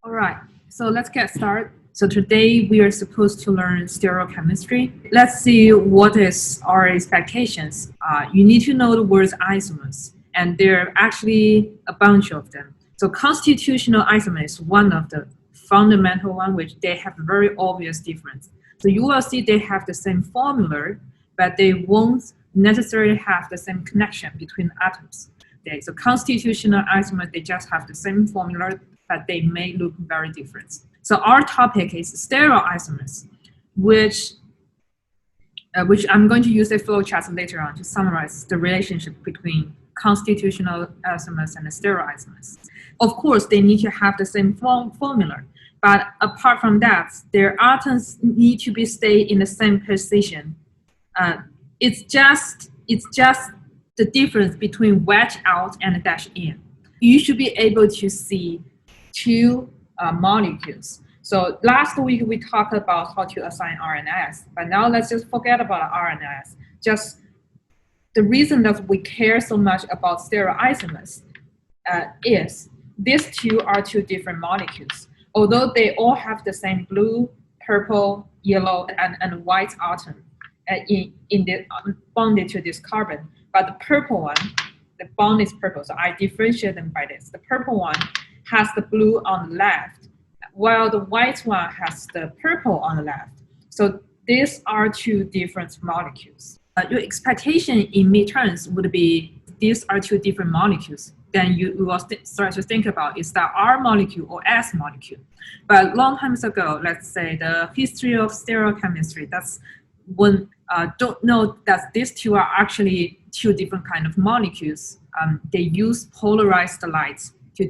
All right, so let's get started. So today we are supposed to learn stereochemistry. Let's see what is our expectations. You need to know the words isomers, and there are actually a bunch of them. So constitutional isomer is one of the fundamental one, which they have a very obvious difference. So you will see they have the same formula, but they won't necessarily have the same connection between atoms. Okay, so constitutional isomers, they just have the same formula, but they may look very different. So our topic is stereoisomers, which I'm going to use a flowchart later on to summarize the relationship between constitutional isomers and stereoisomers. Of course, they need to have the same formula, but apart from that, their atoms need to be stay in the same position. It's just the difference between wedge out and dash in. You should be able to see two molecules. So last week we talked about how to assign RNS, but now let's just forget about RNS. Just the reason that we care so much about stereoisomers is these two are two different molecules. Although they all have the same blue, purple, yellow, and white atom bonded to this carbon, but the purple one, the bond is purple, so I differentiate them by this. The purple one has the blue on the left, while the white one has the purple on the left. So these are two different molecules. Your expectation in midterms would be these are two different molecules. Then you will start to think about, is that R molecule or S molecule? But long times ago, let's say the history of stereochemistry, that's when don't know that these two are actually two different kind of molecules. They use polarized light to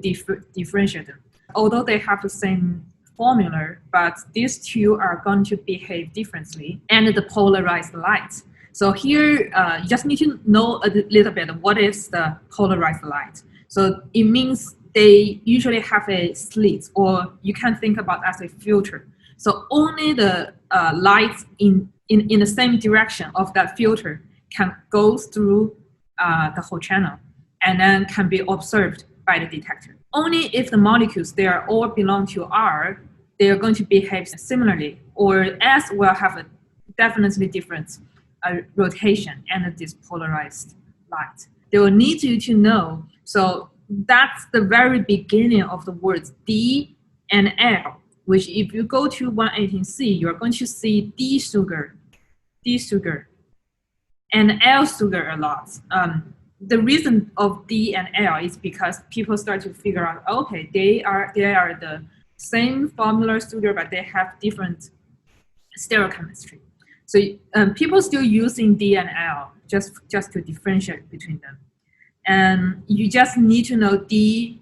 differentiate them. Although they have the same formula, but these two are going to behave differently and the polarized light. So here, you just need to know a little bit of what is the polarized light. So it means they usually have a slit, or you can think about as a filter. So only the light in the same direction of that filter can go through the whole channel and then can be observed by the detector. Only if the molecules, they are all belong to R, they are going to behave similarly, or S will have a definitely different rotation and this polarized light. They will need you to know, so that's the very beginning of the words D and L, which if you go to 118C, you're going to see D sugar, and L sugar a lot. The reason of D and L is because people start to figure out, okay, they are the same formula sugar, but they have different stereochemistry. So people still using D and L just to differentiate between them. And you just need to know D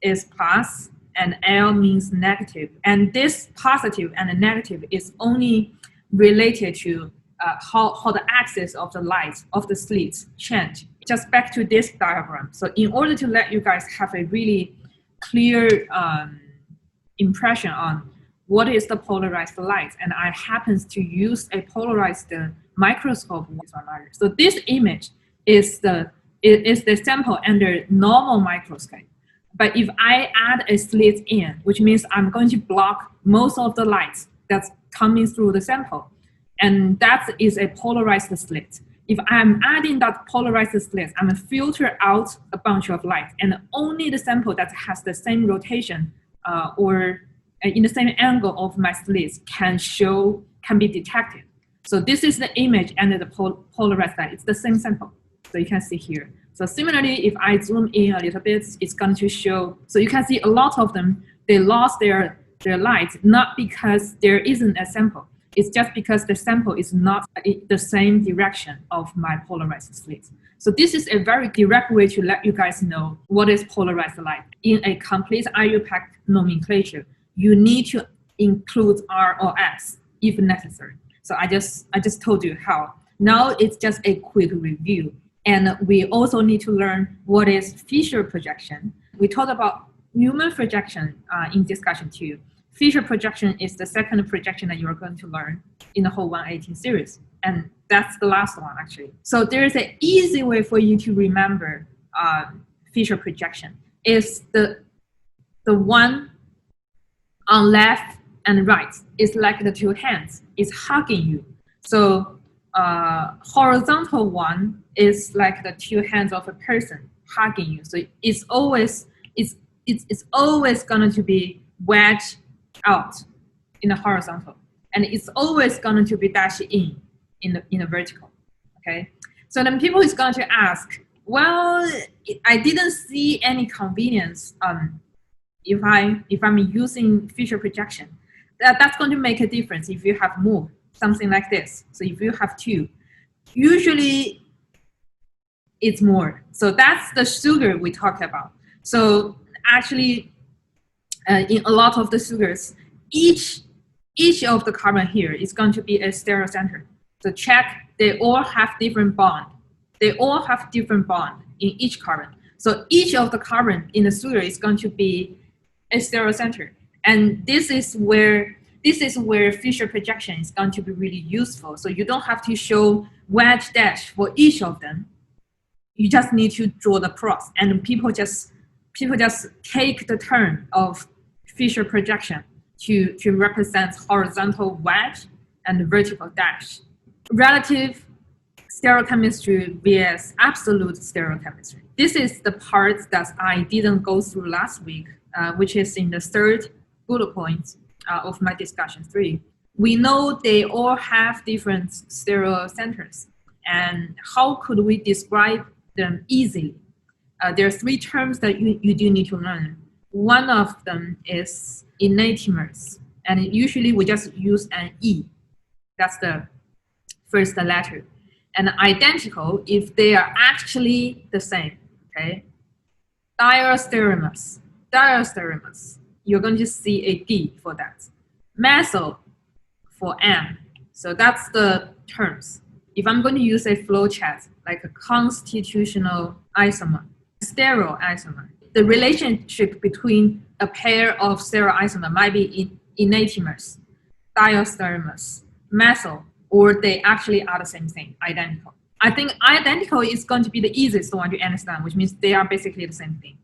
is plus and L means negative. And this positive and negative is only related to how the axis of the light of the slits change. Just back to this diagram. So in order to let you guys have a really clear impression on what is the polarized light, and I happen to use a polarized microscope. So this image is the sample under normal microscope. But if I add a slit in, which means I'm going to block most of the light that's coming through the sample, and that is a polarized slit. If I'm adding that polarized slit, I'm going to filter out a bunch of light, and only the sample that has the same rotation or in the same angle of my slits can be detected. So this is the image and the polarized light. It's the same sample. So you can see here. So similarly, if I zoom in a little bit, it's going to show. So you can see a lot of them, they lost their light, not because there isn't a sample. It's just because the sample is not the same direction of my polarized slit. So this is a very direct way to let you guys know what is polarized light. In a complete IUPAC nomenclature, you need to include R or S if necessary. So I just told you how. Now it's just a quick review. And we also need to learn what is Fisher projection. We talked about Newman projection in discussion 2. Fisher projection is the second projection that you're going to learn in the whole 118 series. And that's the last one, actually. So there is an easy way for you to remember Fisher projection. Is the one on left and right, it's like the two hands is hugging you. So horizontal one is like the two hands of a person hugging you. So it's always going to be wedged out in the horizontal, and it's always going to be dashed in the vertical. Okay, so then people is going to ask, well, I didn't see any convenience if I'm using feature projection. That's going to make a difference if you have more, something like this. So if you have two, usually it's more. So that's the sugar we talked about. So actually, in a lot of the sugars, each of the carbon here is going to be a stereocenter. So check, they all have different bond. They all have different bond in each carbon. So each of the carbon in the sugar is going to be a stereocenter. And this is where Fischer projection is going to be really useful. So you don't have to show wedge dash for each of them. You just need to draw the cross, and people just take the term of Fischer projection to represent horizontal wedge and vertical dash. Relative stereochemistry vs absolute stereochemistry. This is the part that I didn't go through last week, which is in the third bullet point of my discussion 3. We know they all have different stereocenters, and how could we describe them easily? There are 3 terms that you do need to learn. One of them is enantiomers, and usually we just use an E. That's the first letter. And identical if they are actually the same. Okay. Diastereomers. You're going to see a D for that. Methyl for M. So that's the terms. If I'm going to use a flowchart, like a constitutional isomer, stereoisomer, the relationship between a pair of stereoisomer might be enantiomers, diastereomers, methyl, or they actually are the same thing, identical. I think identical is going to be the easiest one to understand, which means they are basically the same thing.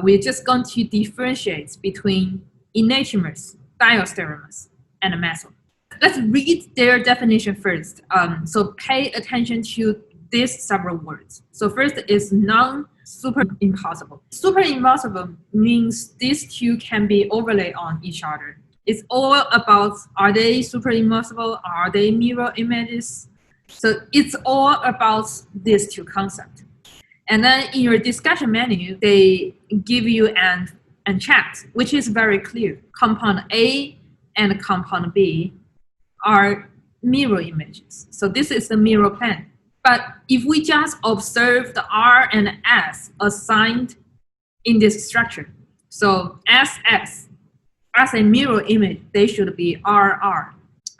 We're just going to differentiate between enantiomers, diastereomers, and methyl. Let's read their definition first. So pay attention to these several words. So first is non-superimposable. Superimposable means these two can be overlaid on each other. It's all about, are they superimposable? Are they mirror images? So it's all about these two concepts. And then in your discussion menu, they give you an chat, which is very clear. Compound A and compound B are mirror images. So this is the mirror plane. But if we just observe the R and S assigned in this structure, so SS, as a mirror image, they should be RR.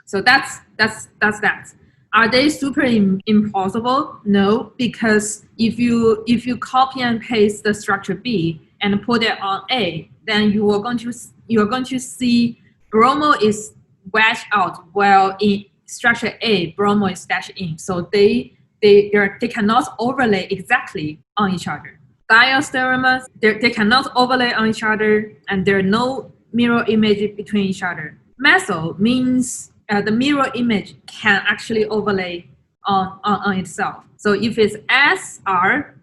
So that's that. Are they superimposable? No, because if you copy and paste the structure B and put it on A, then you are going to see bromo is wedged out, while in structure A, bromo is dashed in. So they cannot overlay exactly on each other. Diastereomers, they cannot overlay on each other, and there are no mirror image between each other. Methyl means the mirror image can actually overlay on itself. So if it's SR,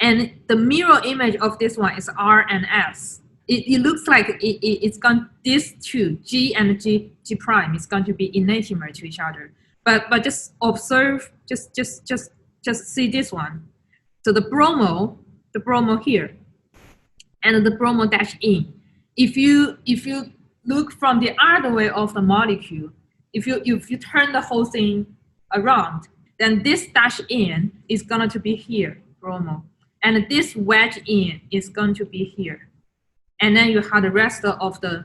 and the mirror image of this one is R and S, it looks like it's going, these two, G and G prime, is going to be enantiomer to each other. But just observe, just see this one. So the bromo here, and the bromo dash in. If you look from the other way of the molecule, if you turn the whole thing around, then this dash in is going to be here, bromo, and this wedge in is going to be here, and then you have the rest of the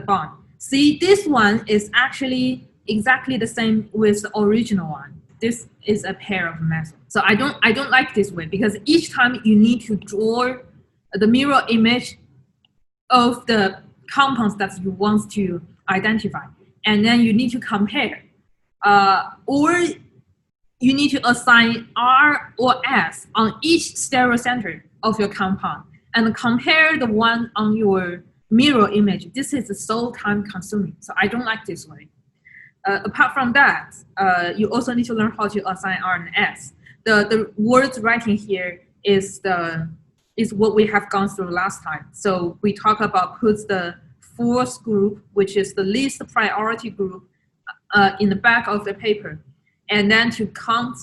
bond. See, this one is actually exactly the same with the original one. This is a pair of methyl. So I don't like this way, because each time you need to draw the mirror image of the compounds that you want to identify, and then you need to compare, or you need to assign R or S on each stereocenter of your compound and compare the one on your mirror image. This is so time consuming, so I don't like this way. Apart from that, you also need to learn how to assign R and S. The words writing here is what we have gone through last time. So we talk about put the fourth group, which is the least priority group, in the back of the paper, and then to count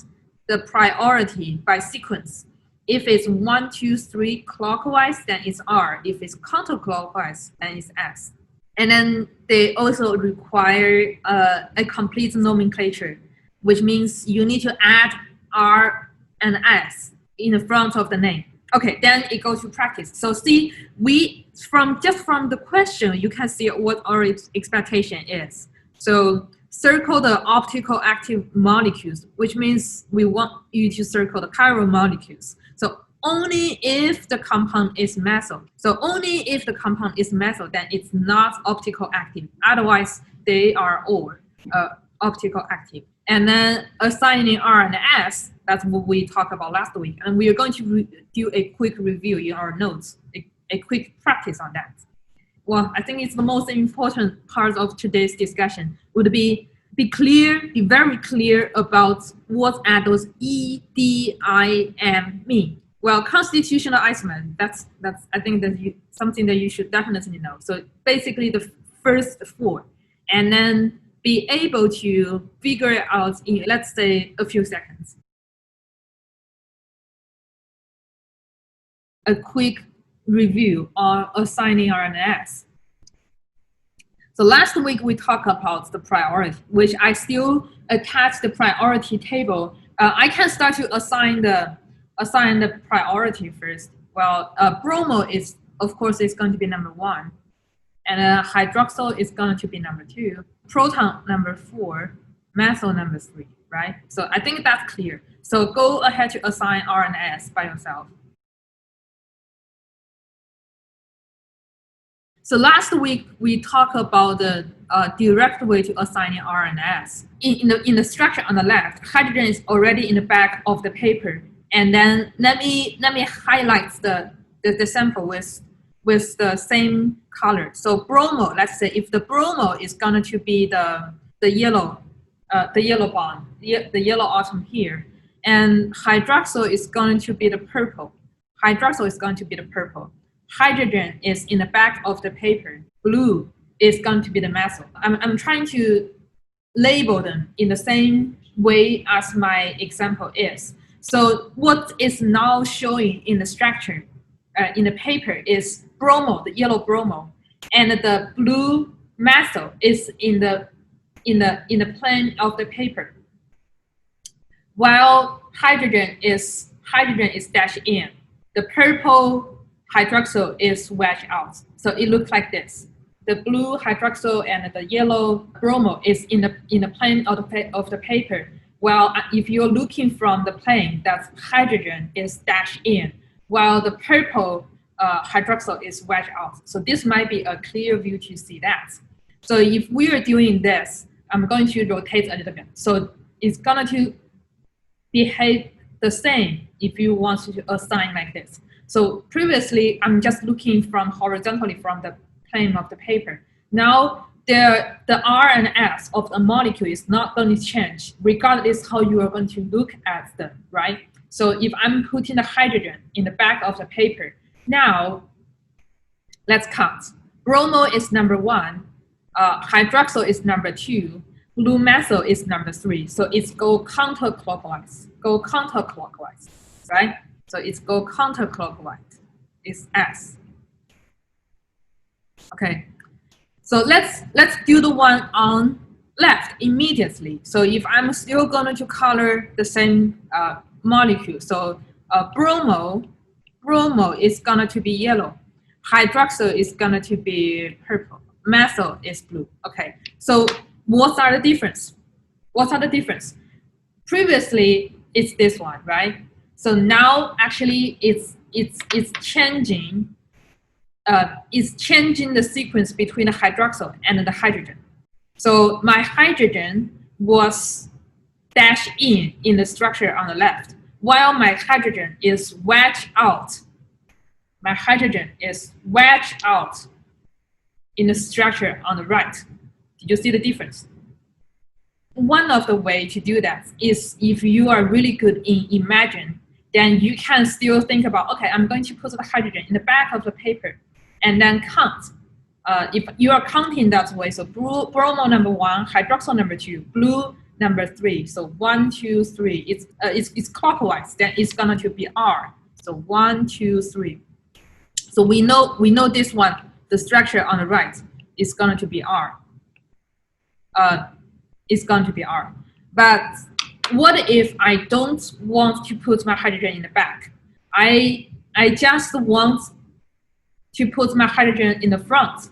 the priority by sequence. If it's 1, 2, 3 clockwise, then it's R. If it's counterclockwise, then it's S. And then they also require a complete nomenclature, which means you need to add R and S in the front of the name. Okay, then it goes to practice. So see, just from the question, you can see what our expectation is. So circle the optical active molecules, which means we want you to circle the chiral molecules. So only if the compound is methyl. So only if the compound is methyl, then it's not optical active. Otherwise, they are all optical active. And then assigning R and S, that's what we talked about last week. And we are going to do a quick review in our notes, a quick practice on that. Well, I think it's the most important part of today's discussion would be very clear about what are those E, D, I, M mean. Well, constitutional isomer, that's I think that something that you should definitely know. So basically the first four, and then be able to figure it out in, let's say, a few seconds. A quick review on assigning R and S. So last week we talked about the priority, which I still attach the priority table. I can start to assign the priority first. Well, bromo is, of course, is going to be number 1, and hydroxyl is going to be number 2, proton number 4, methyl number 3, right? So I think that's clear. So go ahead to assign R and S by yourself. So last week we talked about the direct way to assigning R and S. In the structure on the left, hydrogen is already in the back of the paper. And then let me highlight the sample with the same color. So bromo, let's say if the bromo is going to be the yellow bond, the yellow atom here, and hydroxyl is going to be the purple. Hydroxyl is going to be the purple. Hydrogen is in the back of the paper. Blue is going to be the methyl. I'm trying to label them in the same way as my example is. So what is now showing in the structure in the paper is bromo, the yellow bromo, and the blue methyl is in the plane of the paper, while hydrogen is dashed in. The purple hydroxyl is wedged out. So it looks like this. The blue hydroxyl and the yellow bromo is in the plane of the paper. Well, if you're looking from the plane, that hydrogen is dashed in, while the purple hydroxyl is wedged out. So this might be a clear view to see that. So if we are doing this, I'm going to rotate a little bit. So it's going to behave the same if you want to assign like this. So previously, I'm just looking from horizontally from the plane of the paper. Now, the R and S of the molecule is not going to change regardless how you are going to look at them, right? So if I'm putting the hydrogen in the back of the paper, now let's count. Bromo is number 1, hydroxyl is number 2, blue methyl is number 3. So it's go counterclockwise, right? So it's go counterclockwise, it's S. Okay, so let's do the one on left immediately. So if I'm still going to color the same molecule, so bromo is going to be yellow, hydroxyl is going to be purple, methyl is blue. Okay, so what are the difference? Previously, it's this one, right? So now actually it's changing. It's changing the sequence between the hydroxyl and the hydrogen. So my hydrogen was dashed in the structure on the left, while my hydrogen is wedged out. My hydrogen is wedged out in the structure on the right. Did you see the difference? One of the ways to do that is if you are really good in imagine, then you can still think about, okay, I'm going to put the hydrogen in the back of the paper and then count. If you are counting that way, so bromo number 1, hydroxyl number 2, blue number 3, so 1, 2, 3, it's clockwise, then it's going to be R. So 1, 2, 3. So we know this one, the structure on the right is going to be R. It's going to be R. But what if I don't want to put my hydrogen in the back? I just want to put my hydrogen in the front.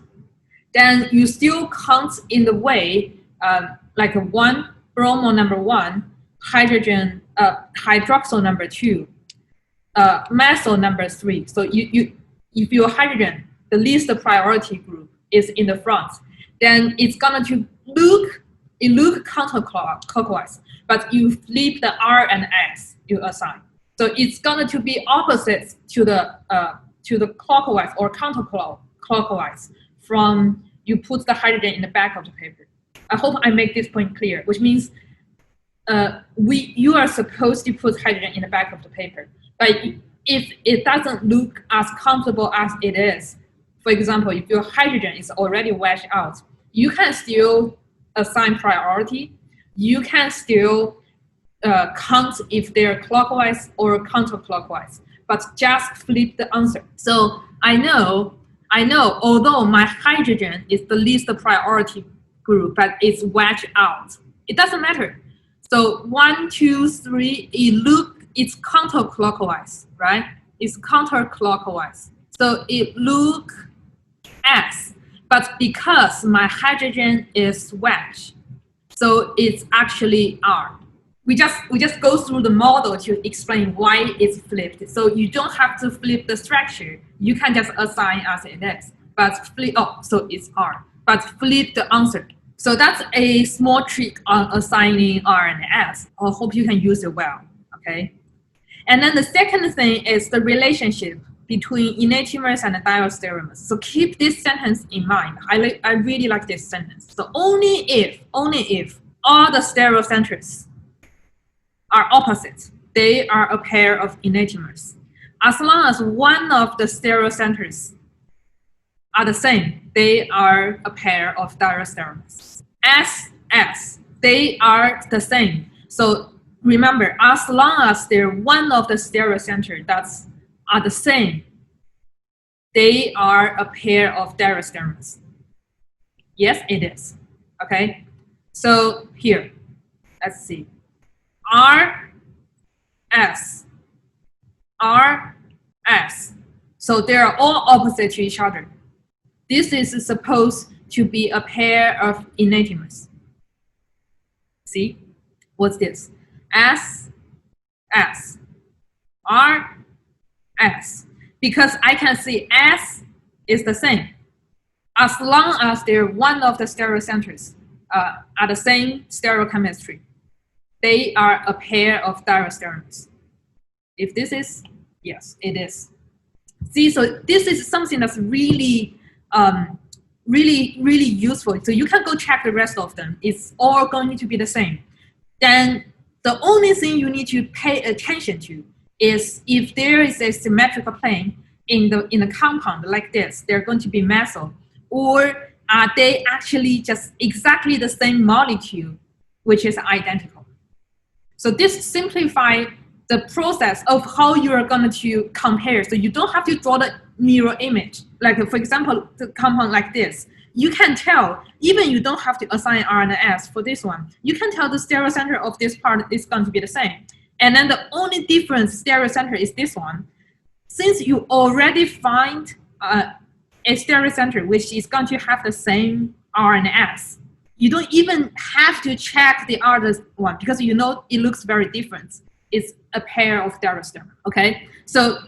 Then you still count in the way like a 1, bromo number 1, hydrogen, hydroxyl number 2, methyl number 3. So if your hydrogen, the least priority group, is in the front, then it's going to look counterclockwise, but you flip the R and S you assign. So it's going to be opposite to the clockwise or counterclockwise from you put the hydrogen in the back of the paper. I hope I make this point clear, which means you are supposed to put hydrogen in the back of the paper, but if it doesn't look as comfortable as it is, for example, if your hydrogen is already washed out, you can still assign priority. You can still count if they're clockwise or counterclockwise, but just flip the answer. So I know, although my hydrogen is the least priority group, but it's wedged out. It doesn't matter. So 1, 2, 3, it's counterclockwise, right? It's counterclockwise. So it look S, but because my hydrogen is wedged, so it's actually R. We just go through the model to explain why it's flipped. So you don't have to flip the structure. You can just assign as it is. But so it's R. But flip the answer. So that's a small trick on assigning R and S. I hope you can use it well. Okay. And then the second thing is the relationship between enantiomers and diastereomers. So keep this sentence in mind. I really like this sentence. So only if all the stereocenters are opposite, they are a pair of enantiomers. As long as one of the stereocenters are the same, they are a pair of diastereomers. S, they are the same. So remember, as long as they're one of the stereocenters that's are the same, they are a pair of diastereomers. Yes, it is. Okay. So here, let's see. R, S. So they are all opposite to each other. This is supposed to be a pair of enantiomers. See? What's this? S, R, S. Because I can see S is the same. As long as they're one of the stereocenters are the same stereochemistry, they are a pair of diastereomers. If this is, yes, it is. See, so this is something that's really, really useful. So you can go check the rest of them. It's all going to be the same. Then the only thing you need to pay attention to is if there is a symmetrical plane in the compound like this, they're going to be methyl, or are they actually just exactly the same molecule, which is identical. So this simplifies the process of how you are going to compare. So you don't have to draw the mirror image. Like for example, the compound like this, you can tell, even you don't have to assign R and S for this one, you can tell the stereocenter of this part is going to be the same. And then the only difference stereocenter is this one. Since you already find a stereocenter which is going to have the same R and S, you don't even have to check the other one because you know it looks very different. It's a pair of diastereomers, okay? So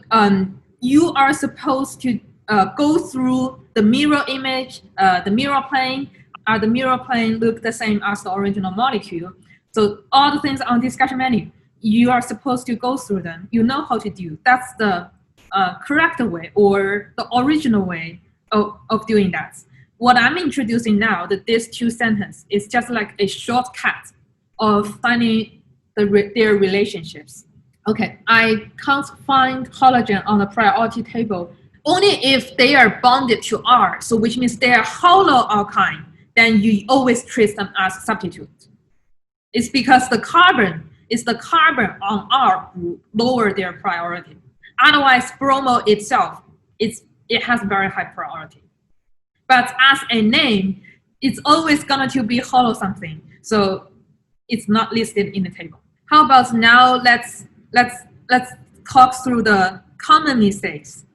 you are supposed to go through the mirror image, the mirror plane. The mirror plane look the same as the original molecule? So all the things on discussion menu, you are supposed to go through them. You know how to do. That's the correct way or the original way of doing that. what I'm introducing now, these two sentences, is just like a shortcut of finding their relationships. Okay, I can't find collagen on the priority table only if they are bonded to R, so which means they are hollow alkyne, then you always treat them as substitute. It's because the carbon on R group lower their priority. Otherwise, bromo itself, it has very high priority. But as a name, it's always going to be hollow something, so it's not listed in the table. How about now? Let's talk through the common mistakes.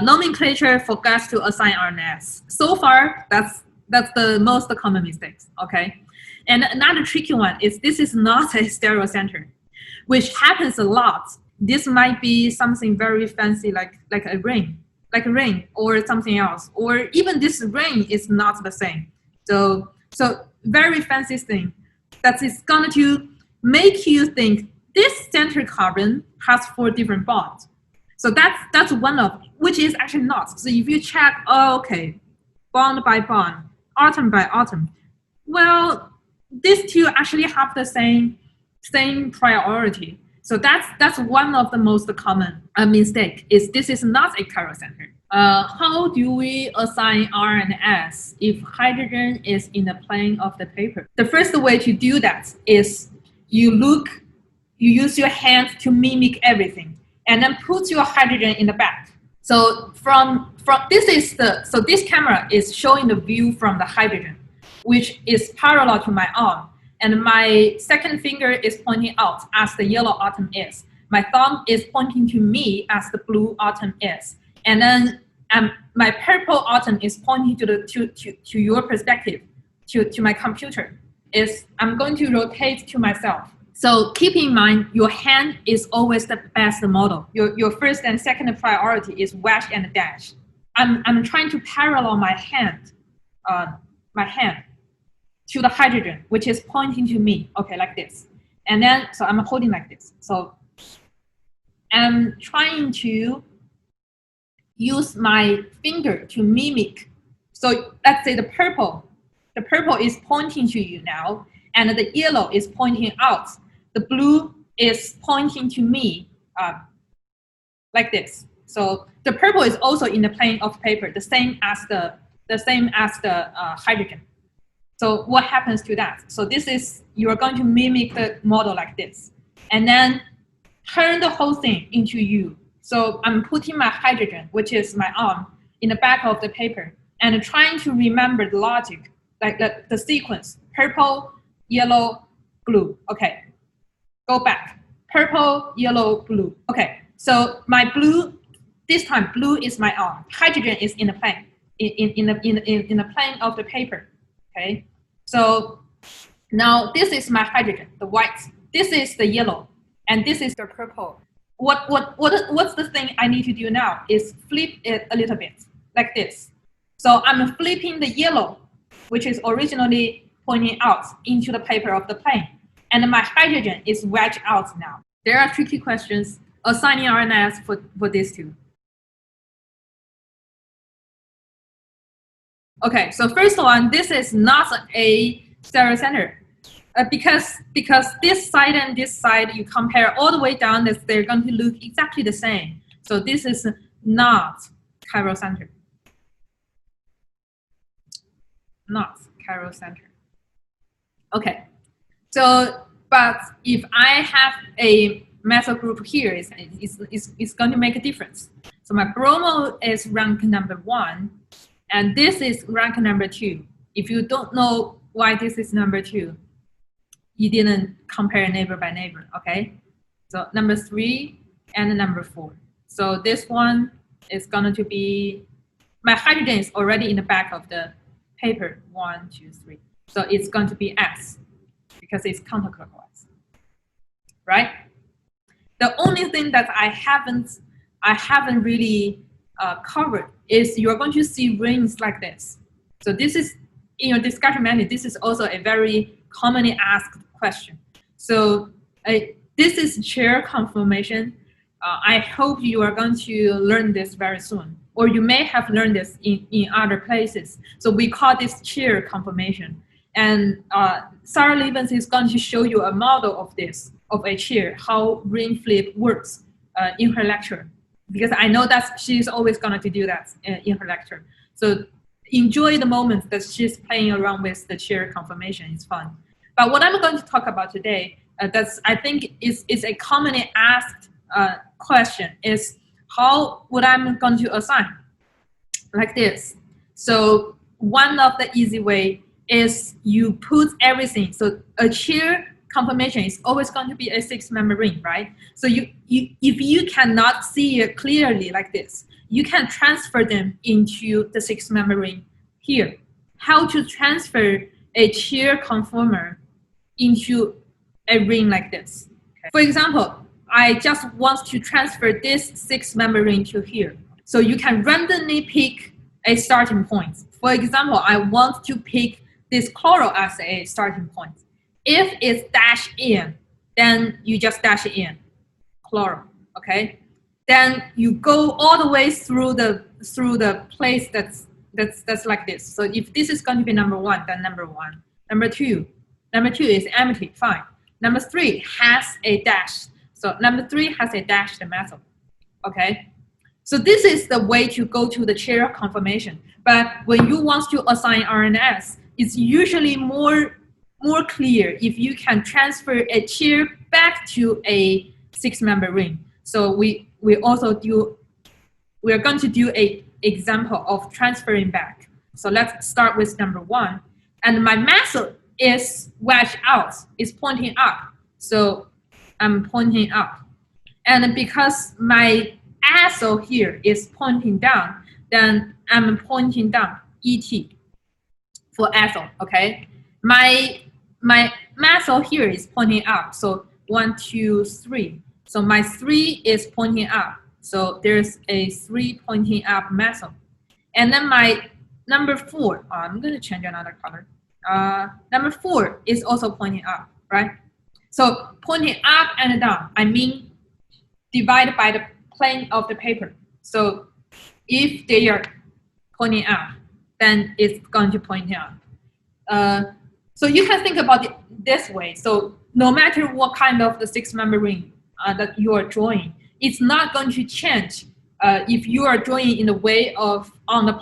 Nomenclature forgets to assign RNS. So far, that's the most common mistakes. Okay, and another tricky one is this is not a stereocenter, which happens a lot. This might be something very fancy like a ring, or something else, or even this ring is not the same. So very fancy thing that is going to make you think this center carbon has 4 different bonds. So that's one of, which is actually not. So if you check, oh, okay, bond by bond, atom by atom, well, these two actually have the same priority. So that's one of the most common mistake, is this is not a chiral center. How do we assign R and S if hydrogen is in the plane of the paper? The first way to do that is you use your hand to mimic everything, and then put your hydrogen in the back. So this camera is showing the view from the hydrogen, which is parallel to my arm, and my second finger is pointing out as the yellow atom is. My thumb is pointing to me as the blue atom is, and then my purple atom is pointing to your perspective, to my computer. I'm going to rotate to myself. So keep in mind, your hand is always the best model. Your first and second priority is wedge and dash. I'm trying to parallel my hand to the hydrogen, which is pointing to me, okay, like this. And then, so I'm holding like this. So I'm trying to use my finger to mimic. So let's say the purple is pointing to you now, and the yellow is pointing out. The blue is pointing to me, like this. So the purple is also in the plane of paper, the same as the hydrogen. So what happens to that? So you are going to mimic the model like this, and then turn the whole thing into you. So I'm putting my hydrogen, which is my arm, in the back of the paper, and trying to remember the logic, like the sequence: purple, yellow, blue. Okay, go back. Purple, yellow, blue. Okay, so my blue, this time blue is my arm. Hydrogen is in the plane, in the plane of the paper. Okay, so now this is my hydrogen, the white. This is the yellow, and this is the purple. What's the thing I need to do now is flip it a little bit, like this. So I'm flipping the yellow, which is originally pointing out, into the paper of the plane. And my hydrogen is wedged out now. There are tricky questions assigning RNS for these two. Okay, so first one, this is not a stereocenter. Because this side and this side, you compare all the way down, they're going to look exactly the same. So this is not chiral center. Not chiral center. Okay, so but if I have a methyl group here, it's going to make a difference. So my bromo is rank number 1, and this is rank number 2. If you don't know why this is number 2, you didn't compare neighbor by neighbor, okay? So number 3 and number 4. So this one is going to be, my hydrogen is already in the back of the paper, 1, 2, 3. So it's going to be S because it's counterclockwise, right? The only thing that I haven't really covered is you're going to see rings like this. So this is, in your discussion manual, this is also a very commonly asked question. So this is chair conformation. I hope you are going to learn this very soon. or you may have learned this in other places. So we call this chair conformation. And Sarah Levens is going to show you a model of this, of a chair, how ring flip works in her lecture. Because I know that she's always going to do that in her lecture. So enjoy the moment that she's playing around with the chair conformation. It's fun. But what I'm going to talk about today, that's I think is a commonly asked question, is how would I'm going to assign like this. So one of the easy way is you put everything. So a chair conformation is always going to be a 6-member ring, right? So if you cannot see it clearly like this, you can transfer them into the 6-member ring here. How to transfer a chair conformer into a ring like this? Okay. For example, I just want to transfer this 6-member ring to here. So you can randomly pick a starting point. For example, I want to pick this chloral as a starting point. If it's dash in, then you just dash in chloral, okay? Then you go all the way through the place that's like this. So if this is going to be number 1, then number 1. Number 2 is empty, fine. Number 3 has a dash. So number 3 has a dashed metal, okay? So this is the way to go to the chair conformation. But when you want to assign RNS, it's usually more clear if you can transfer a chair back to a 6-member ring. So we are going to do a example of transferring back. So let's start with number 1. And my method is wedge out, is pointing up. So I'm pointing up. And because my acyl here is pointing down, then I'm pointing down, ET, for acyl, okay? My methyl here is pointing up, so 1, 2, 3. So my 3 is pointing up, so there's a 3 pointing up methyl. And then my number 4, I'm going to change another color. Number 4 is also pointing up, right? So pointing up and down, I mean divided by the plane of the paper. So if they are pointing up, then it's going to point up. So you can think about it this way. So no matter what kind of the 6-member ring that you are drawing, it's not going to change if you are drawing in the way of on the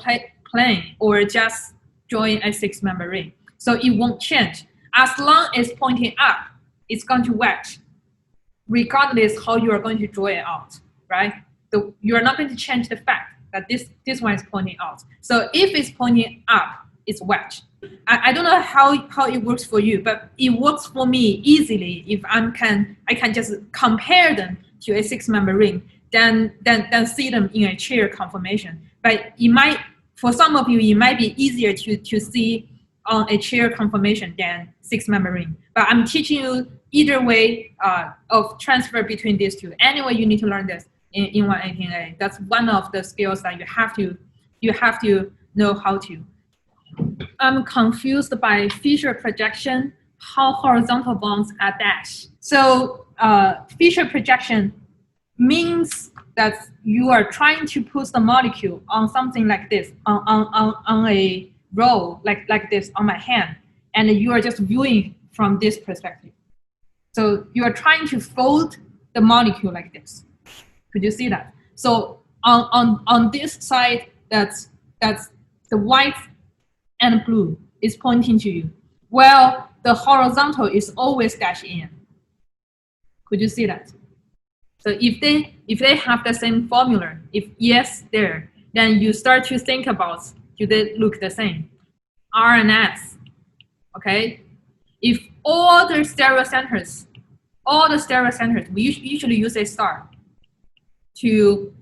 plane or just drawing a 6-member ring. So it won't change. As long as it's pointing up, it's going to wedge, regardless how you are going to draw it out, right? So you are not going to change the fact that this one is pointing out. So if it's pointing up, it's wedge. I don't know how it works for you, but it works for me easily if I can just compare them to a 6-member ring, then see them in a chair conformation. But it might, for some of you, it might be easier to see on a chair conformation than 6-member ring. But I'm teaching you either way of transfer between these two. Anyway, you need to learn this in 118A. That's one of the skills that you have to know how to. I'm confused by Fisher projection, how horizontal bonds are dashed. So Fisher projection means that you are trying to put the molecule on something like this, on a roll like this on my hand, and you are just viewing from this perspective. So you are trying to fold the molecule like this. Could you see that? So on this side, that's the white and blue is pointing to you. Well, the horizontal is always dashed in. Could you see that? So if they have the same formula, if yes there, then you start to think about, do they look the same? R and S, okay? If all the stereocenters, we usually use a star to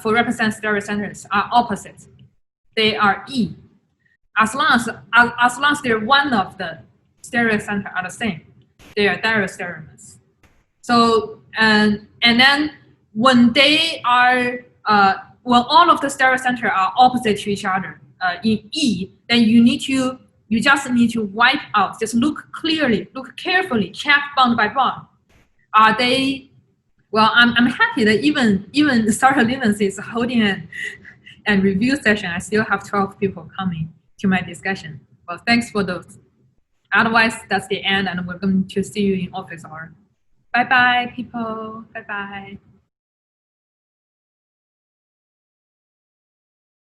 for represent stereocenters are opposite. They are E. As long as they're one of the stereocenter are the same, they are diastereomers. So and then when they are when all of the stereocenter are opposite to each other in E, then you just need to wipe out. Just look clearly, look carefully, check bond by bond. Are they? Well, I'm happy that even Sarah Levens is holding and review session, I still have 12 people coming to my discussion. Well, thanks for those. Otherwise, that's the end, and we're going to see you in office hour. Bye-bye, people. Bye-bye.